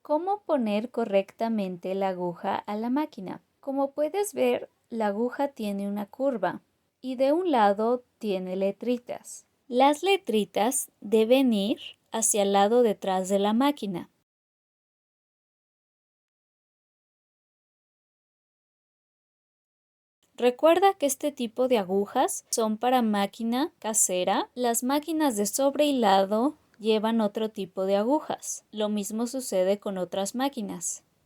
¿Cómo poner correctamente la aguja a la máquina? Como puedes ver, la aguja tiene una curva y de un lado tiene letritas. Las letritas deben ir hacia el lado detrás de la máquina. Recuerda que este tipo de agujas son para máquina casera. Las máquinas de sobrehilado llevan otro tipo de agujas. Lo mismo sucede con otras máquinas.